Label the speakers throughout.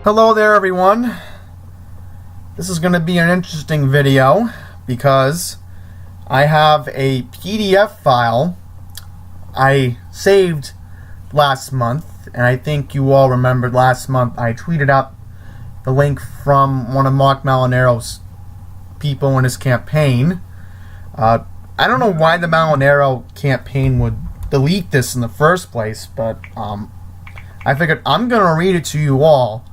Speaker 1: Hello there everyone. This is going to be an interesting video because I have a PDF file I saved last month, and I think you all remembered last month I tweeted out the link from one of Marc Molinaros' people in his campaign. I don't know why the Molinaro campaign would delete this in the first place, but I figured I'm going to read it to you all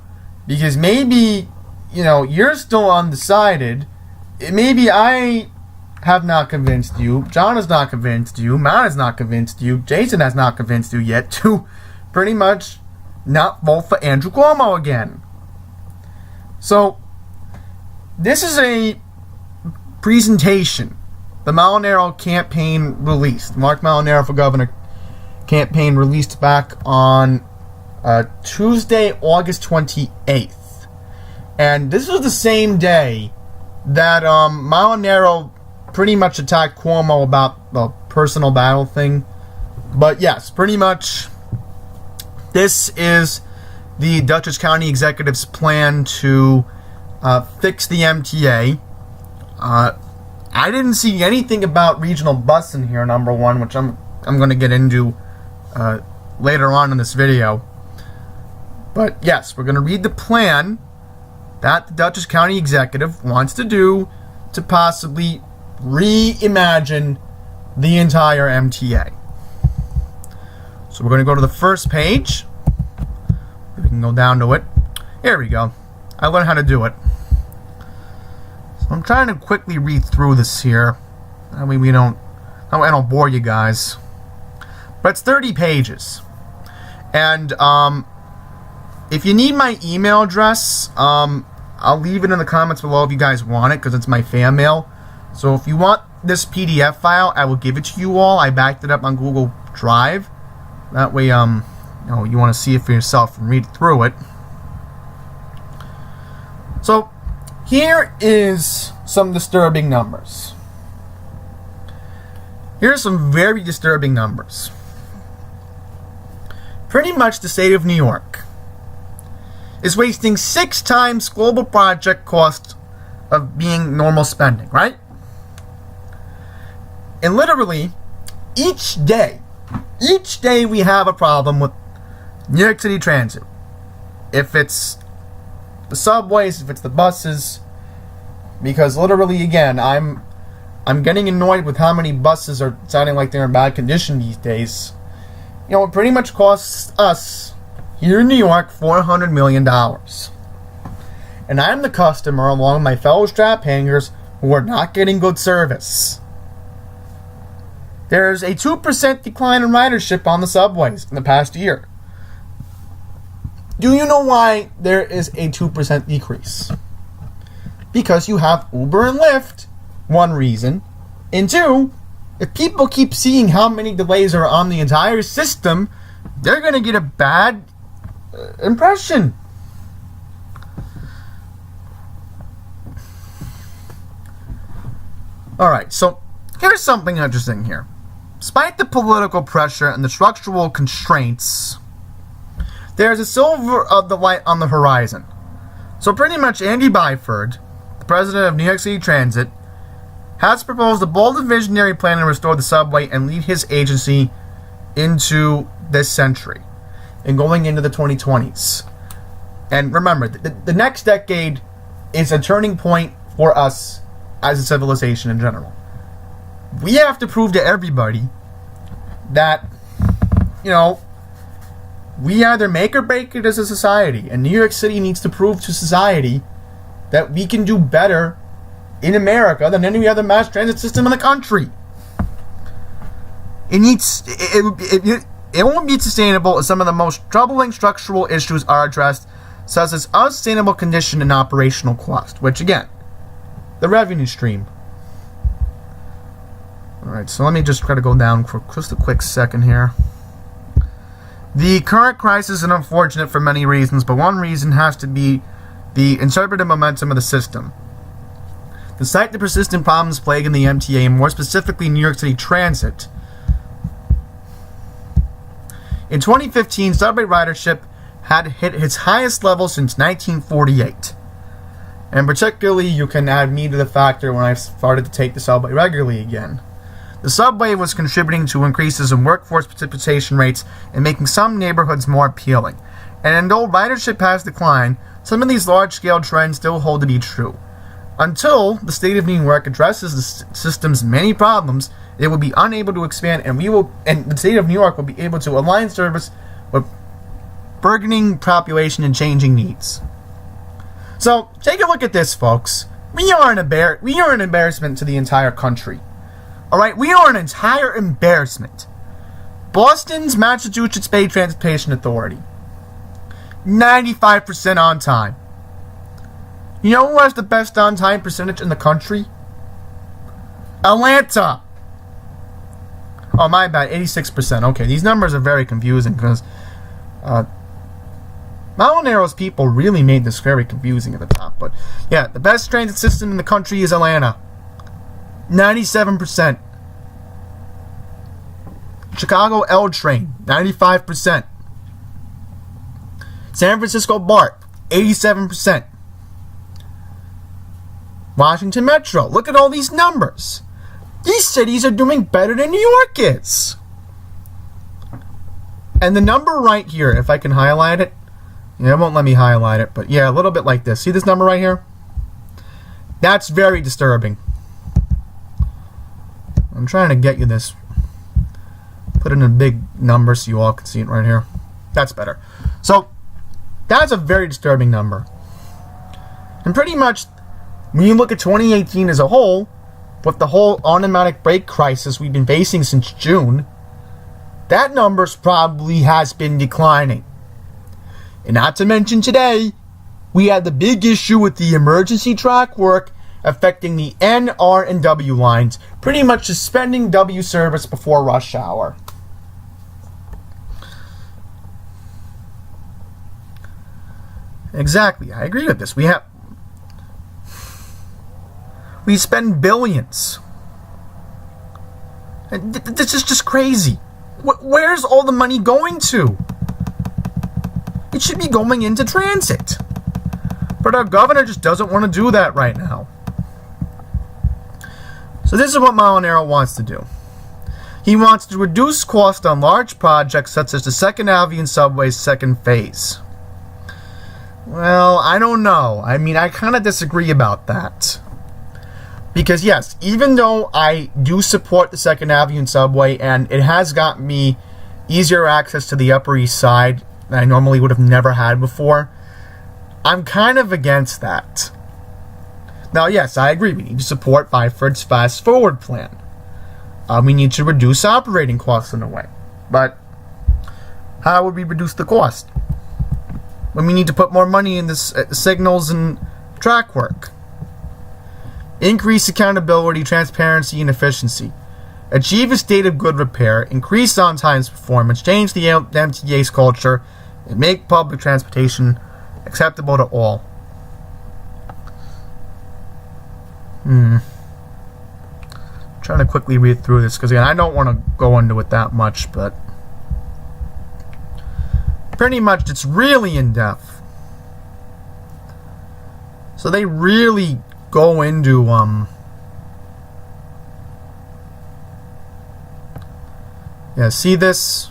Speaker 1: because maybe, you're still undecided. Maybe I have not convinced you, John has not convinced you, Matt has not convinced you, Jason has not convinced you yet to pretty much not vote for Andrew Cuomo again. So, this is a presentation the Molinaro campaign released. Marc Molinaro for Governor campaign released back on Tuesday, August 28th. And this was the same day that Molinaro pretty much attacked Cuomo about the personal battle thing. But yes, pretty much this is the Dutchess County Executive's plan to fix the MTA. I didn't see anything about regional bus in here, number one, which I'm going to get into later on in this video. But yes, we're going to read the plan that the Dutchess County Executive wants to do to possibly reimagine the entire MTA. So we're going to go to the first page. We can go down to it. Here we go. I learned how to do it. So I'm trying to quickly read through this here. I mean, I don't bore you guys. But it's 30 pages. And if you need my email address, I'll leave it in the comments below if you guys want it, because it's my fan mail. So if you want this PDF file, I will give it to you all. I backed it up on Google Drive. That way, you want to see it for yourself and read through it. So here is some disturbing numbers. Here are some very disturbing numbers. Pretty much the state of New York is wasting 6 times global project cost of being normal spending, right? And literally, each day we have a problem with New York City Transit. If it's the subways, if it's the buses, because literally, again, I'm getting annoyed with how many buses are sounding like they're in bad condition these days. It pretty much costs us here in New York $400 million. And I'm the customer, along with my fellow strap hangers, who are not getting good service. There's a 2% decline in ridership on the subways in the past year. Do you know why there is a 2% decrease? Because you have Uber and Lyft, one reason. And two, if people keep seeing how many delays are on the entire system, they're going to get a bad impression. Alright, so here's something interesting here. Despite the political pressure and the structural constraints, there's a silver of the light on the horizon. So pretty much Andy Byford, the president of New York City Transit, has proposed a bold and visionary plan to restore the subway and lead his agency into this century and going into the 2020s. And remember, the next decade is a turning point for us as a civilization in general. We have to prove to everybody that, we either make or break it as a society. And New York City needs to prove to society that we can do better in America than any other mass transit system in the country. It won't be sustainable if some of the most troubling structural issues are addressed, such as unsustainable condition and operational cost, which again, the revenue stream. Alright, so let me just try to go down for just a quick second here. The current crisis is unfortunate for many reasons, but one reason has to be the interpretive momentum of the system. Despite the persistent problems plaguing the MTA, and more specifically New York City Transit, in 2015, subway ridership had hit its highest level since 1948. And particularly, you can add me to the factor when I started to take the subway regularly again. The subway was contributing to increases in workforce participation rates and making some neighborhoods more appealing. And though ridership has declined, some of these large-scale trends still hold to be true. Until the state of New York addresses the system's many problems, it will be unable to expand, and the state of New York will be able to align service with burgeoning population and changing needs. So, take a look at this, folks. We are an embarrassment to the entire country. Alright, we are an entire embarrassment. Boston's Massachusetts Bay Transportation Authority. 95% on time. You know who has the best on-time percentage in the country? Atlanta. Oh, my bad, 86%. Okay, these numbers are very confusing because Molinaros people really made this very confusing at the top. But yeah, the best transit system in the country is Atlanta. 97%. Chicago L train, 95%. San Francisco BART, 87%. Washington Metro, look at all these numbers. These cities are doing better than New York is. And the number right here, if I can highlight it. Yeah, it won't let me highlight it, but yeah, a little bit like this. See this number right here? That's very disturbing. I'm trying to get you this. Put it in a big number so you all can see it right here. That's better. So, that's a very disturbing number. And pretty much, when you look at 2018 as a whole, with the whole automatic brake crisis we've been facing since June, that number probably has been declining. And not to mention today, we had the big issue with the emergency track work affecting the N, R, and W lines, pretty much suspending W service before rush hour. Exactly, I agree with this. We spend billions. And this is just crazy. Where's all the money going to? It should be going into transit. But our governor just doesn't want to do that right now. So this is what Molinaro wants to do. He wants to reduce cost on large projects such as the 2nd Avenue Subway's second phase. Well, I don't know. I mean, I kind of disagree about that. Because yes, even though I do support the 2nd Avenue Subway and it has gotten me easier access to the Upper East Side that I normally would have never had before, I'm kind of against that. Now yes, I agree, we need to support Byford's Fast Forward plan. We need to reduce operating costs in a way. But how would we reduce the cost? When we need to put more money in this signals and track work. Increase accountability, transparency, and efficiency. Achieve a state of good repair. Increase on-time performance. Change the MTA's culture. And make public transportation acceptable to all. Trying to quickly read through this because again, I don't want to go into it that much, but pretty much it's really in depth. So they really go into yeah, see this?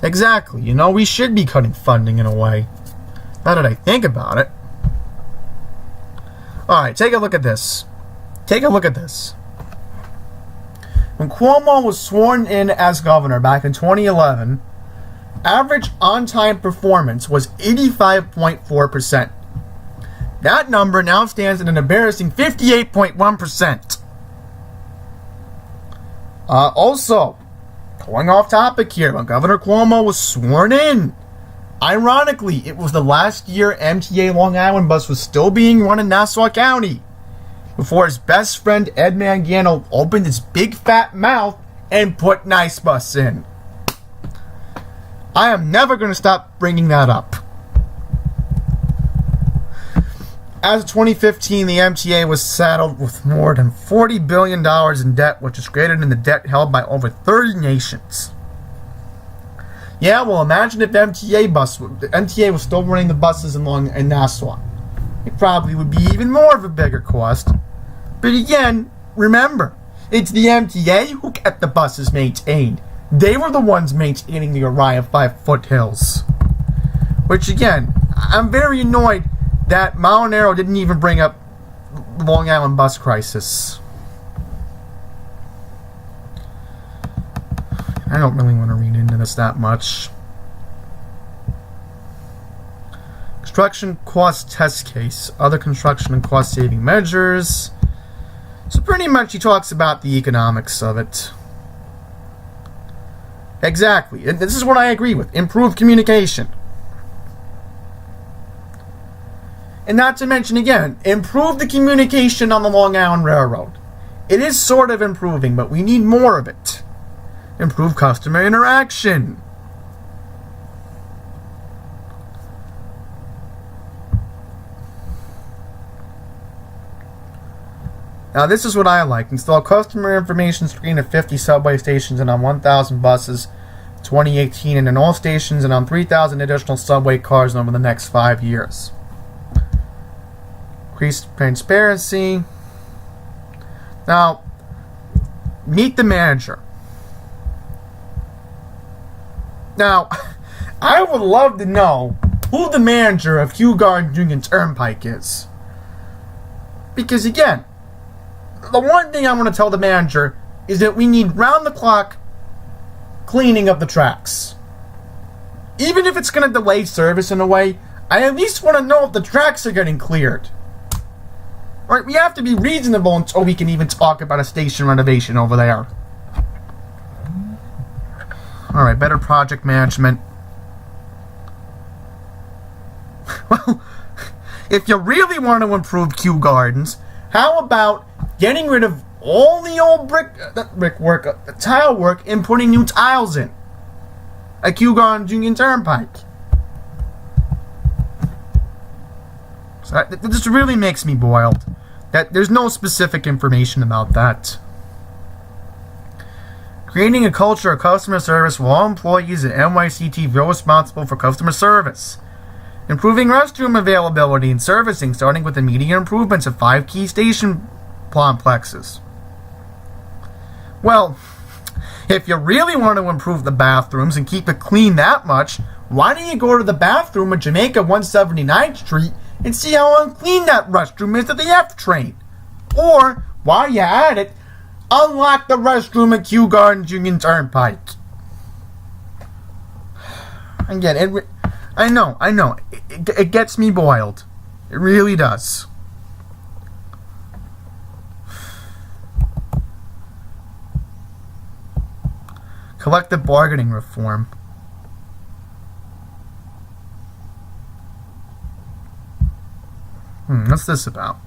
Speaker 1: Exactly. You know, we should be cutting funding in a way. Now that I think about it. Alright, take a look at this. Take a look at this. When Cuomo was sworn in as governor back in 2011, average on-time performance was 85.4%. That number now stands at an embarrassing 58.1%. Also, going off topic here, when Governor Cuomo was sworn in, ironically, it was the last year MTA Long Island bus was still being run in Nassau County before his best friend Ed Mangano opened his big fat mouth and put Nice Bus in. I am never going to stop bringing that up. As of 2015, the MTA was saddled with more than $40 billion in debt, which is greater than the debt held by over 30 nations. Yeah, well, imagine if MTA was still running the buses in Nassau. It probably would be even more of a bigger cost. But again, remember, it's the MTA who kept the buses maintained. They were the ones maintaining the Orion 5 foothills. Which again, I'm very annoyed that Molinaros didn't even bring up the Long Island bus crisis. I don't really want to read into this that much. Construction cost test case. Other construction and cost saving measures. So pretty much he talks about the economics of it. Exactly. And this is what I agree with. Improved communication. And not to mention again, improve the communication on the Long Island Railroad. It is sort of improving, but we need more of it. Improve customer interaction. Now this is what I like. Install customer information screen at 50 subway stations and on 1,000 buses 2018 and in all stations and on 3,000 additional subway cars over the next 5 years. Increase transparency. Now, meet the manager. Now, I would love to know who the manager of Kew Gardens Union Turnpike is. Because again, the one thing I want to tell the manager is that we need round-the-clock cleaning of the tracks. Even if it's going to delay service in a way, I at least want to know if the tracks are getting cleared. Right, we have to be reasonable until we can even talk about a station renovation over there. Alright, better project management. Well, if you really want to improve Kew Gardens, how about getting rid of all the old tile work, and putting new tiles in at Kew Gardens Union Turnpike? So this really makes me boiled. That there's no specific information about that. Creating a culture of customer service where all employees at NYC feel responsible for customer service. Improving restroom availability and servicing, starting with immediate improvements at 5 key station complexes. Well, if you really want to improve the bathrooms and keep it clean that much, why don't you go to the bathroom at Jamaica 179th Street and see how unclean that restroom is at the F train? Or, while you're at it, unlock the restroom at Kew Gardens Union Turnpike. Again, I know. It gets me boiled. It really does. Collective bargaining reform. What's this about?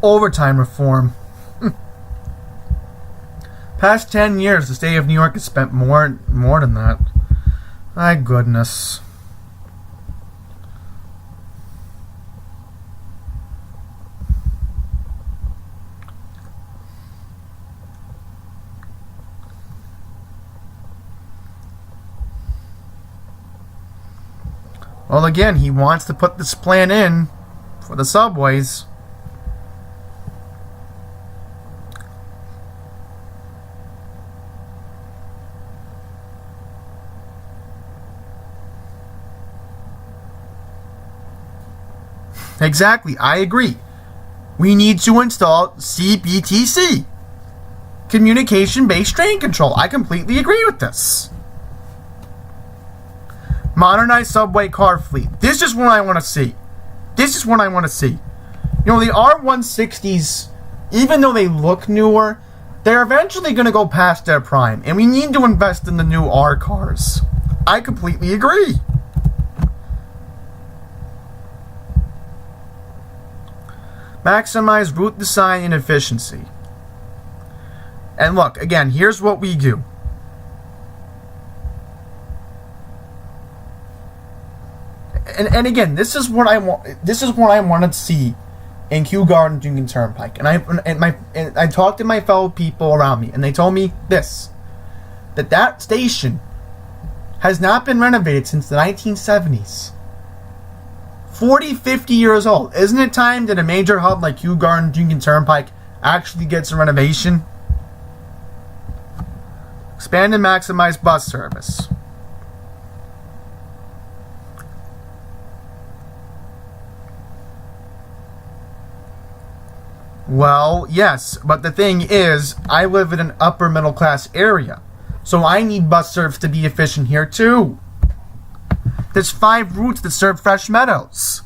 Speaker 1: Overtime reform. Past 10 years, the state of New York has spent more than that. My goodness. Well, again, he wants to put this plan in for the subways. Exactly, I agree. We need to install CBTC, Communication-Based Train Control. I completely agree with this. Modernize subway car fleet. This is what I want to see. You know, the R160s, even though they look newer, they're eventually going to go past their prime, and we need to invest in the new R cars. I completely agree. Maximize route design and efficiency. And look, again, here's what we do. And again, this is what I want. This is what I wanted to see in Kew Gardens Union Turnpike. And I talked to my fellow people around me, and they told me this: that station has not been renovated since the 1970s. 40, 50 years old. Isn't it time that a major hub like Kew Gardens Union Turnpike actually gets a renovation? Expand and maximize bus service. Well, yes, but the thing is, I live in an upper middle class area, so I need bus service to be efficient here too. There's 5 routes that serve Fresh Meadows.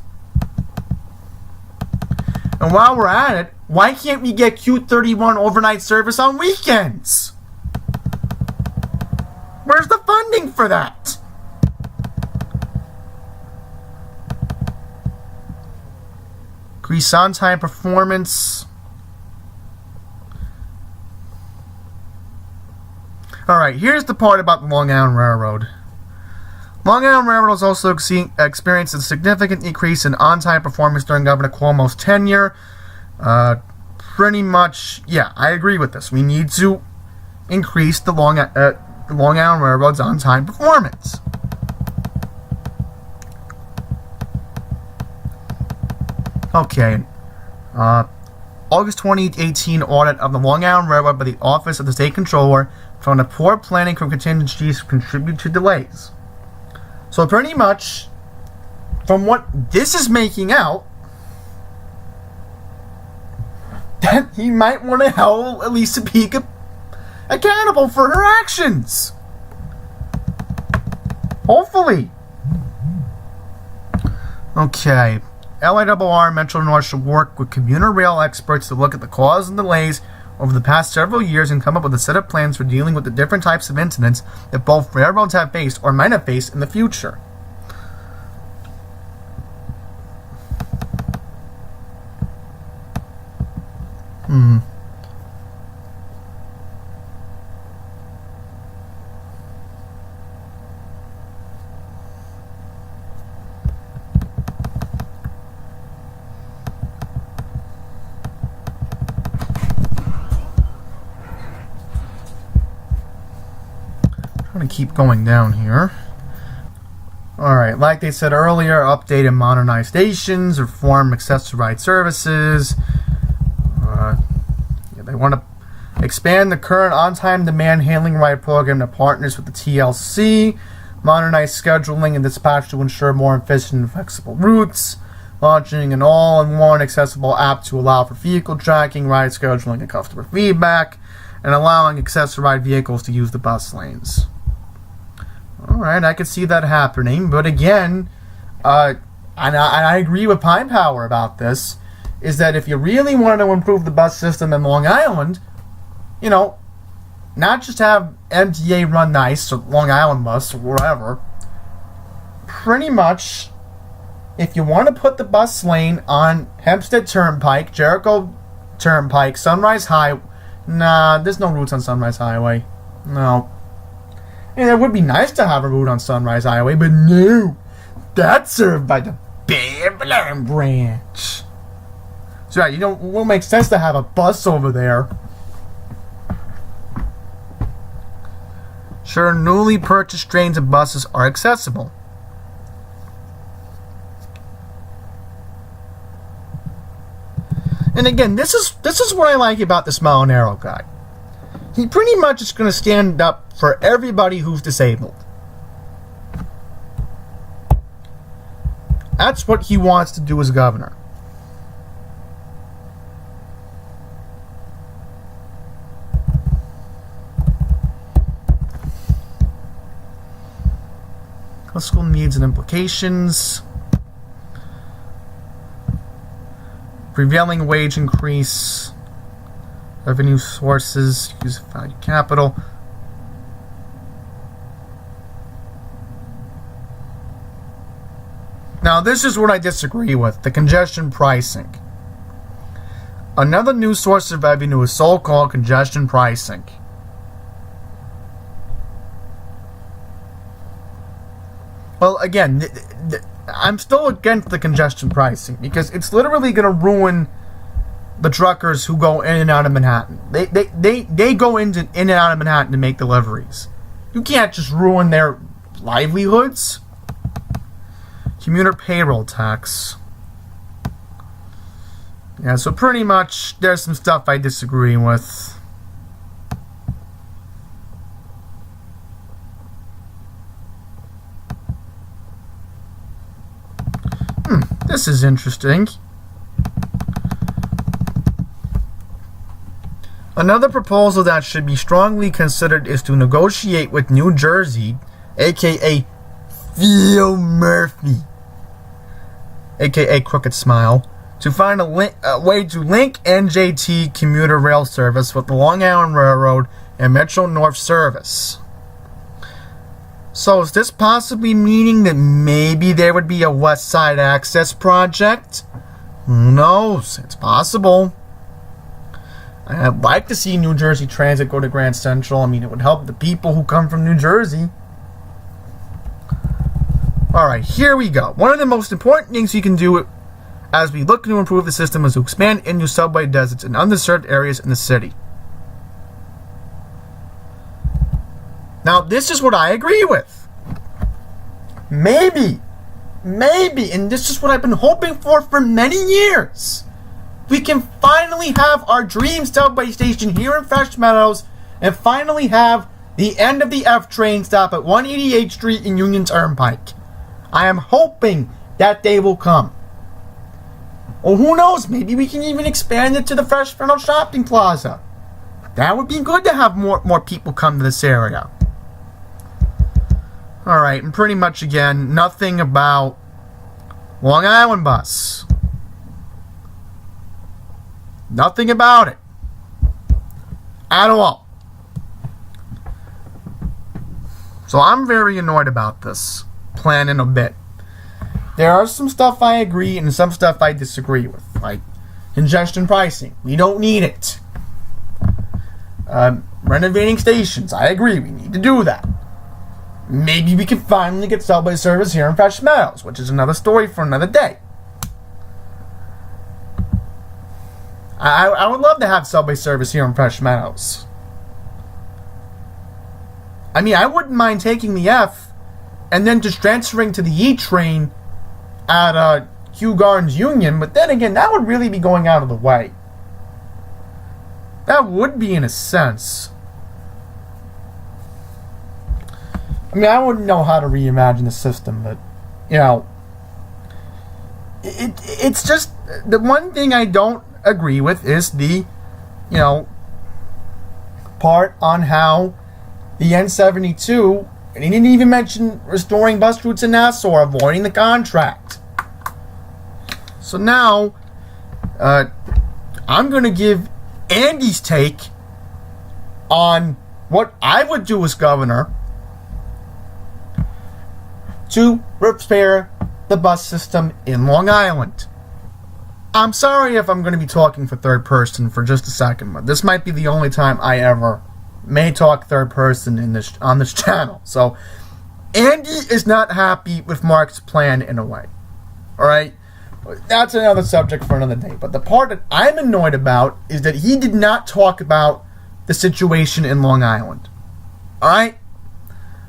Speaker 1: And while we're at it, why can't we get Q31 overnight service on weekends? Where's the funding for that? Increase on-time performance. Alright, here's the part about the Long Island Railroad. Long Island Railroad has also experienced a significant increase in on-time performance during Governor Cuomo's tenure. Pretty much, yeah, I agree with this. We need to increase the Long Island Railroad's on-time performance. Okay. August 2018 audit of the Long Island Railroad by the Office of the State Controller found that poor planning from contingencies contribute to delays. So pretty much, from what this is making out, that he might want to hold Elisa Peak accountable for her actions. Hopefully. Okay. LIRR and Metro North should work with commuter rail experts to look at the cause and delays over the past several years and come up with a set of plans for dealing with the different types of incidents that both railroads have faced or might have faced in the future. I'm going to keep going down here. Alright, like they said earlier, update and modernize stations, reform accessible ride services. They want to expand the current on-time demand handling ride program to partners with the TLC, modernize scheduling and dispatch to ensure more efficient and flexible routes, launching an all-in-one accessible app to allow for vehicle tracking, ride scheduling, and customer feedback, and allowing accessible ride vehicles to use the bus lanes. Alright, I could see that happening, but again, and I agree with PinePower about this, is that if you really want to improve the bus system in Long Island, you know, not just have MTA run nice, or Long Island Bus, or whatever, pretty much, if you want to put the bus lane on Hempstead Turnpike, Jericho Turnpike, Sunrise Highway, nah, there's no routes on Sunrise Highway, no. And it would be nice to have a route on Sunrise Highway, but no, that's served by the Babylon branch. So yeah, it won't make sense to have a bus over there. Sure, newly purchased trains and buses are accessible. And again, this is what I like about this Molinaros guy. He pretty much is going to stand up for everybody who's disabled. That's what he wants to do as governor. Fiscal needs and implications. Prevailing wage increase. Revenue sources, use of value capital. Now, this is what I disagree with, the congestion pricing. Another new source of revenue is so-called congestion pricing. Well, again, I'm still against the congestion pricing because it's literally going to ruin the truckers who go in and out of Manhattan. They go in and out of Manhattan to make deliveries. You can't just ruin their livelihoods. Commuter payroll tax. Yeah, so pretty much there's some stuff I disagree with. This is interesting. Another proposal that should be strongly considered is to negotiate with New Jersey, aka Phil Murphy, aka Crooked Smile, to find a way to link NJT commuter rail service with the Long Island Railroad and Metro North service. So is this possibly meaning that maybe there would be a West Side Access project? Who knows? It's possible. I'd like to see New Jersey Transit go to Grand Central. I mean, it would help the people who come from New Jersey. Alright, here we go. One of the most important things you can do as we look to improve the system is to expand into subway deserts in underserved areas in the city. Now, this is what I agree with. Maybe, and this is what I've been hoping for many years. We can finally have our dream subway station here in Fresh Meadows and finally have the end of the F train stop at 188th Street in Union Turnpike. I am hoping that day will come. Or who knows, maybe we can even expand it to the Fresh Meadows Shopping Plaza. That would be good to have more people come to this area. Alright, and pretty much again, nothing about Long Island bus. Nothing about it. At all. So I'm very annoyed about this plan in a bit. There are some stuff I agree and some stuff I disagree with. Like congestion pricing. We don't need it. Renovating stations. I agree. We need to do that. Maybe we can finally get subway service here in Fresh Meadows, which is another story for another day. I would love to have subway service here in Fresh Meadows. I mean, I wouldn't mind taking the F and then just transferring to the E train at Kew Gardens Union, but then again, that would really be going out of the way. That would be in a sense. I mean, I wouldn't know how to reimagine the system, but, you know, it's just, the one thing I don't agree with is the, you know, part on how the N72, and he didn't even mention restoring bus routes in Nassau or avoiding the contract. So now, I'm going to give Andy's take on what I would do as governor to repair the bus system in Long Island. I'm sorry if I'm going to be talking for third person for just a second, but this might be the only time I ever may talk third person on this channel. So, Andy is not happy with Mark's plan in a way. Alright? That's another subject for another day. But the part that I'm annoyed about is that he did not talk about the situation in Long Island. Alright?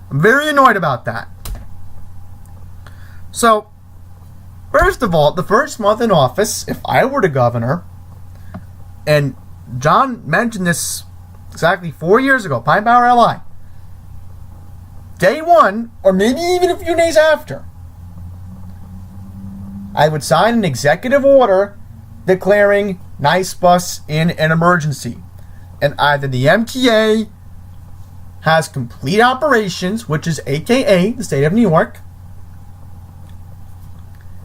Speaker 1: I'm very annoyed about that. So, first of all, the first month in office, if I were the governor, and John mentioned this exactly 4 years ago, PinePowerLIs, day one, or maybe even a few days after, I would sign an executive order declaring Nice Bus in an emergency. And either the MTA has complete operations, which is AKA the state of New York,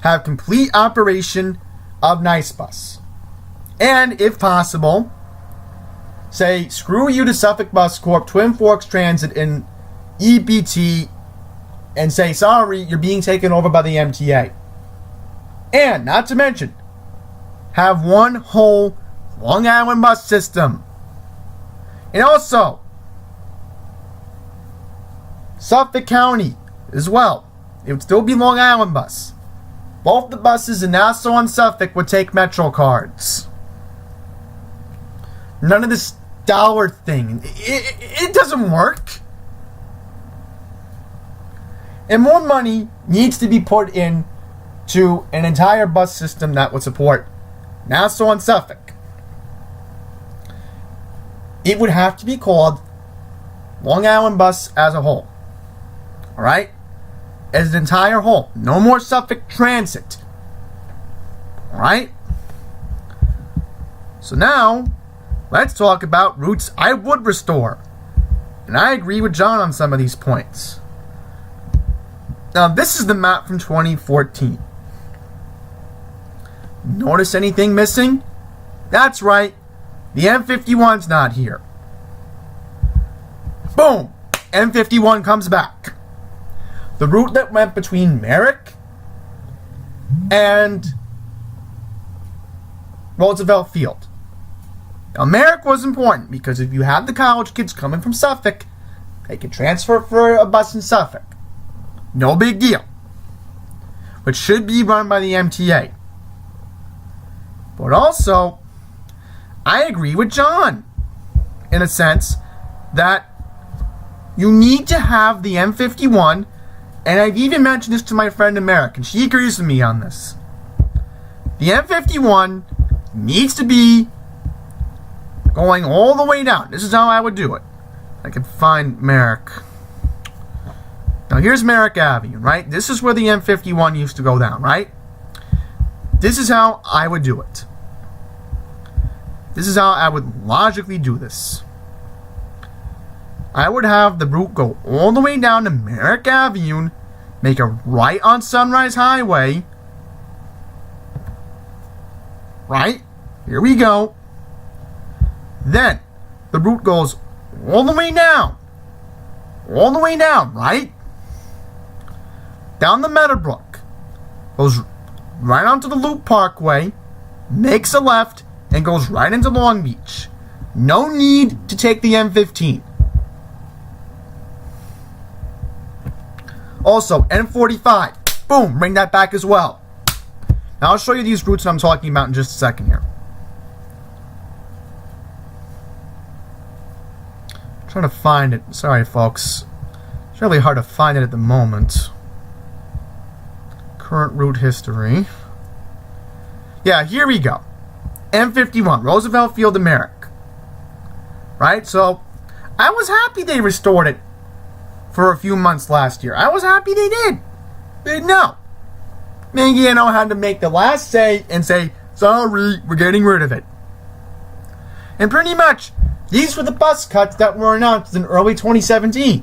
Speaker 1: have complete operation of Nice Bus. And, if possible, say, screw you to Suffolk Bus Corp, Twin Forks Transit, and EBT, and say, sorry, you're being taken over by the MTA. And, not to mention, have one whole Long Island bus system. And also, Suffolk County as well. It would still be Long Island bus. both the buses in Nassau and Suffolk would take Metro cards. None of this dollar thing. It doesn't work. And more money needs to be put in to an entire bus system that would support Nassau and Suffolk. It would have to be called Long Island Bus as a whole. Alright? As an entire whole. No more Suffolk Transit. Alright? So now, let's talk about routes I would restore. And I agree with John on some of these points. Now, this is the map from 2014. Notice anything missing? That's right. The M51's not here. Boom! M51 comes back. The route that went between Merrick and Roosevelt Field. Now, Merrick was important because if you had the college kids coming from Suffolk, they could transfer for a bus in Suffolk. No big deal. Which should be run by the MTA. But also, I agree with John in a sense that you need to have the M51, and I've even mentioned this to my friend in Merrick, and she agrees with me on this. The M51 needs to be going all the way down. This is how I would do it. I could find Merrick. Now here's Merrick Avenue, right? This is where the M51 used to go down, right? This is how I would do it. This is how I would logically do this. I would have the route go all the way down to Merrick Avenue, make a right on Sunrise Highway. Right? Here we go. Then, the route goes all the way down. All the way down, right? Down the Meadowbrook. Goes right onto the Loop Parkway, makes a left, and goes right into Long Beach. No need to take the M15. Also, N45. Boom, bring that back as well. Now I'll show you these routes that I'm talking about in just a second here. I'm trying to find it. Sorry, folks. It's really hard to find it at the moment. Current route history. Yeah, here we go. M51, Roosevelt Field to Merrick. Right? So, I was happy they restored it for a few months last year. I was happy they did. But no. Mangiano had to make the last say and say, sorry, we're getting rid of it. And pretty much, these were the bus cuts that were announced in early 2017.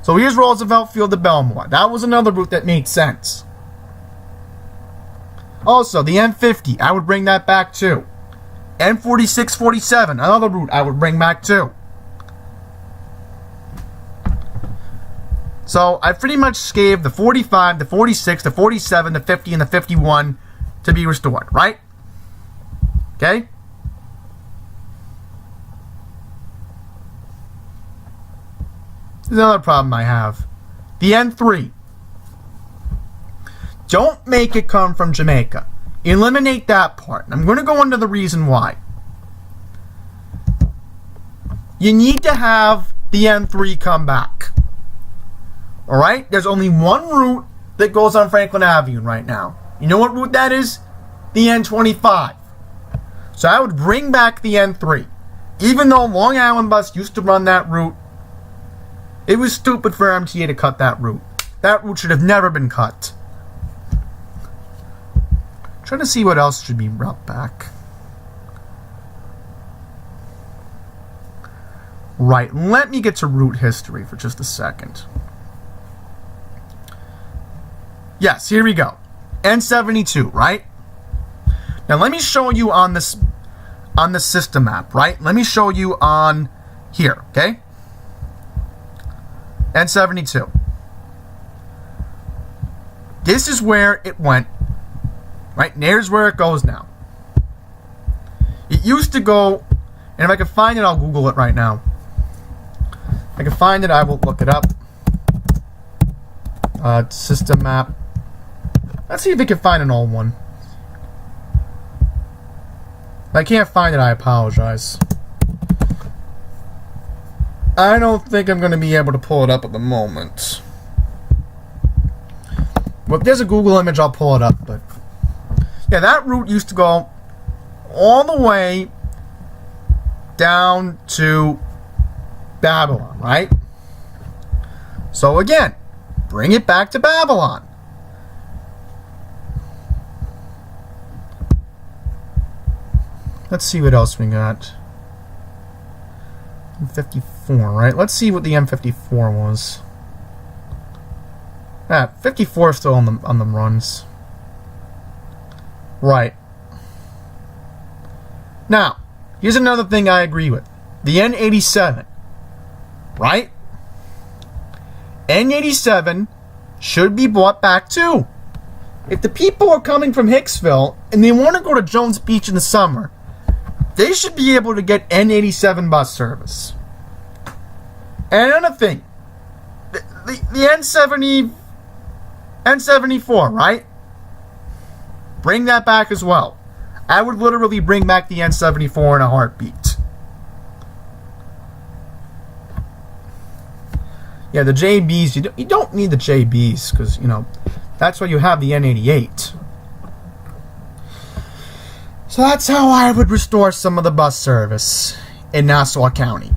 Speaker 1: So here's Roosevelt Field to Belmore. That was another route that made sense. Also, the M50, I would bring that back too. M46, 47, another route I would bring back too. So, I pretty much gave the 45, the 46, the 47, the 50, and the 51 to be restored, right? Okay? There's another problem I have. The N3. Don't make it come from Jamaica. Eliminate that part. I'm going to go into the reason why. You need to have the N3 come back. Alright? There's only one route that goes on Franklin Avenue right now. You know what route that is? The N25. So I would bring back the N3. Even though Long Island Bus used to run that route, it was stupid for MTA to cut that route. That route should have never been cut. Trying to see what else should be brought back. Right, let me get to route history for just a second. Yes, here we go. N72, right? Now let me show you on this system map, right? Let me show you on here, okay? N72. This is where it went. Right, and there's where it goes now. It used to go, and if I can find it, I'll Google it right now. If I can find it, I will look it up. System map Let's see if we can find an old one. If I can't find it, I apologize. I don't think I'm going to be able to pull it up at the moment. Well, if there's a Google image, I'll pull it up. But yeah, that route used to go all the way down to Babylon, right? So again, bring it back to Babylon. Let's see what else we got. M54, right? Let's see what the M54 was. 54 is still on the runs. Right. Now, here's another thing I agree with. The N87. Right? N87 should be brought back too. If the people are coming from Hicksville and they want to go to Jones Beach in the summer, they should be able to get N87 bus service. And another thing, the N74, right? Bring that back as well. I would literally bring back the N74 in a heartbeat. Yeah, the JBs, you don't need the JBs because, you know, that's why you have the N88. So that's how I would restore some of the bus service in Nassau County.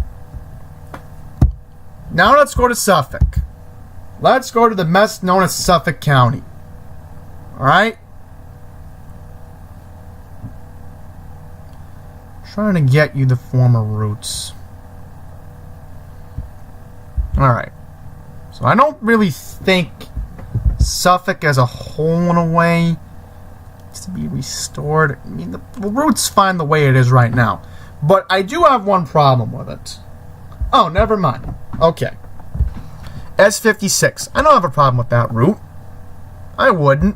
Speaker 1: Now let's go to Suffolk. Let's go to the mess known as Suffolk County. Alright? Trying to get you the former routes. Alright. So I don't really think Suffolk as a whole in a way needs to be restored. I mean, the route's fine the way it is right now. But I do have one problem with it. Oh, never mind. Okay. S56. I don't have a problem with that route. I wouldn't.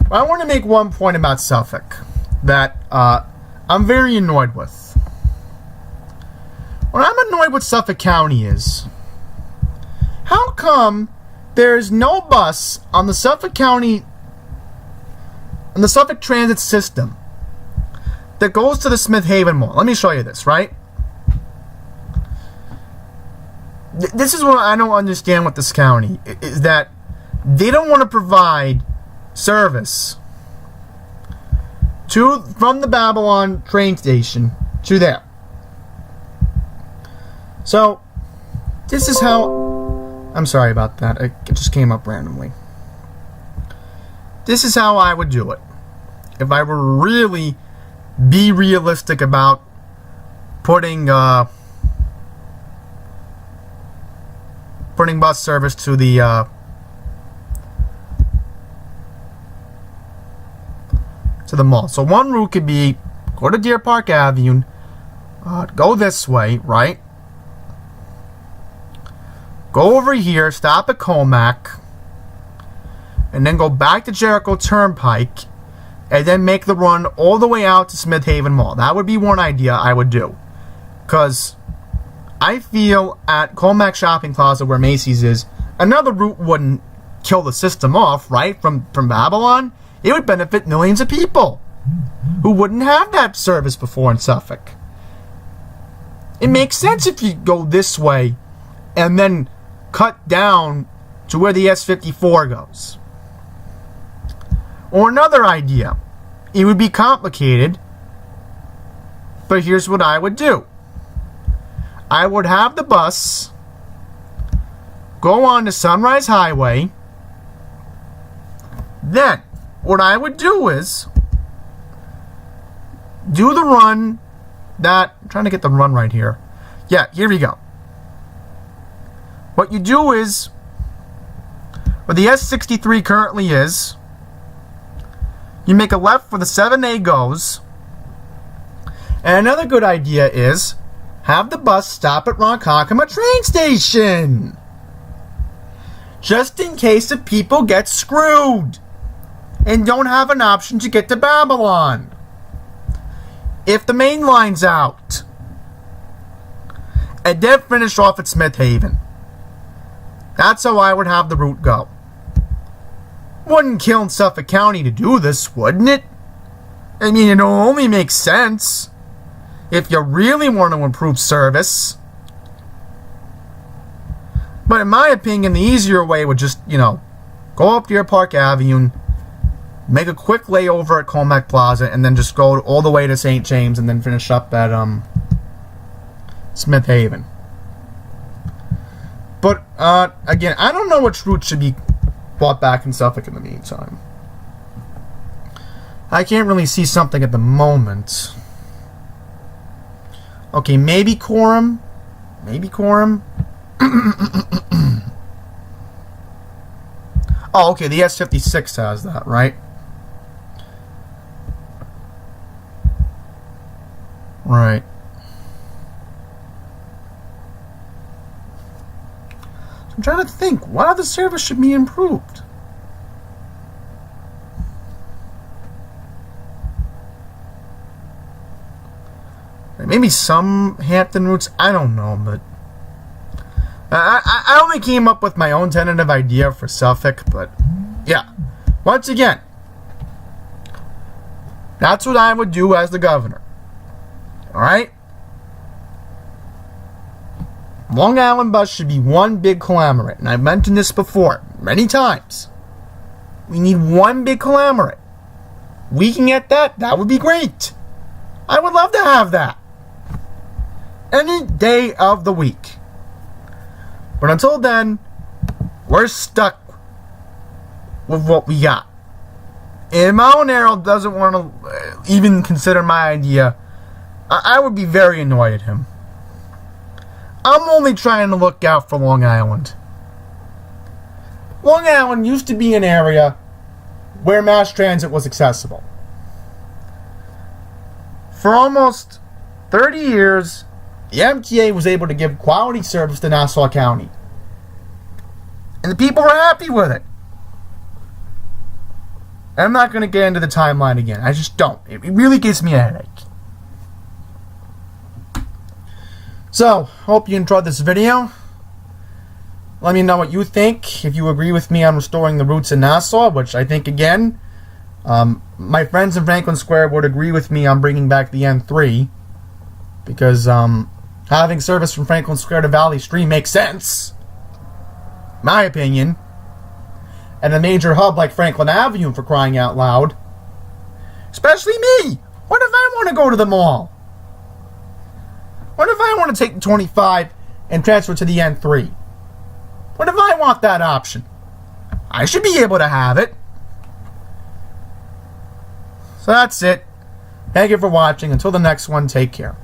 Speaker 1: But I want to make one point about Suffolk that I'm very annoyed with. What I'm annoyed with Suffolk County is, how come there's no bus on the Suffolk County, on the Suffolk Transit system that goes to the Smith Haven Mall? Let me show you this, right? This is what I don't understand with this county, is that they don't want to provide service from the Babylon train station to there. So, this is how... I'm sorry about that. It just came up randomly. This is how I would do it. If I were really be realistic about putting bus service to the mall. So one route could be go to Deer Park Avenue, go this way, right? Go over here, stop at Comac, and then go back to Jericho Turnpike, and then make the run all the way out to Smith Haven Mall. That would be one idea I would do. Because I feel at Comac Shopping Plaza, where Macy's is, another route wouldn't kill the system off, right? From Babylon, it would benefit millions of people who wouldn't have that service before in Suffolk. It makes sense if you go this way and then cut down to where the S54 goes. Or another idea. It would be complicated, but here's what I would do. I would have the bus go on to Sunrise Highway. Then, what I would do is do the run that... I'm trying to get the run right here. Yeah, here we go. What you do is, where the S63 currently is, you make a left where the 7A goes. And another good idea is, have the bus stop at Ronkonkoma train station. Just in case the people get screwed and don't have an option to get to Babylon. If the main line's out. And then finish off at Smith Haven. That's how I would have the route go. Wouldn't kill in Suffolk County to do this, wouldn't it? I mean, it only makes sense if you really want to improve service. But in my opinion, the easier way would just, go up Deer Park Avenue, make a quick layover at Colmac Plaza, and then just go all the way to St. James and then finish up at Smith Haven. But, again, I don't know which route should be brought back in Suffolk in the meantime. I can't really see something at the moment. Okay, maybe Quorum. Oh, okay, the S56 has that, right? Right. I'm trying to think, what other service should be improved? Maybe some Hampton routes, I don't know, but I only came up with my own tentative idea for Suffolk, but yeah. Once again, that's what I would do as the governor. Alright? Long Island bus should be one big conglomerate, and I've mentioned this before many times. We need one big conglomerate. We can get that, that would be great. I would love to have that. Any day of the week. But until then, we're stuck with what we got. If Molinaros doesn't want to even consider my idea, I would be very annoyed at him. I'm only trying to look out for Long Island. Long Island used to be an area where mass transit was accessible. For almost 30 years, the MTA was able to give quality service to Nassau County. And the people were happy with it. And I'm not going to get into the timeline again. I just don't. It really gives me a headache. So, hope you enjoyed this video. Let me know what you think. If you agree with me on restoring the routes in Nassau, which I think, again, my friends in Franklin Square would agree with me on bringing back the N3. Because having service from Franklin Square to Valley Stream makes sense. My opinion. And a major hub like Franklin Avenue, for crying out loud. Especially me. What if I want to go to the mall? What if I want to take the 25 and transfer to the N3? What if I want that option? I should be able to have it. So that's it. Thank you for watching. Until the next one, take care.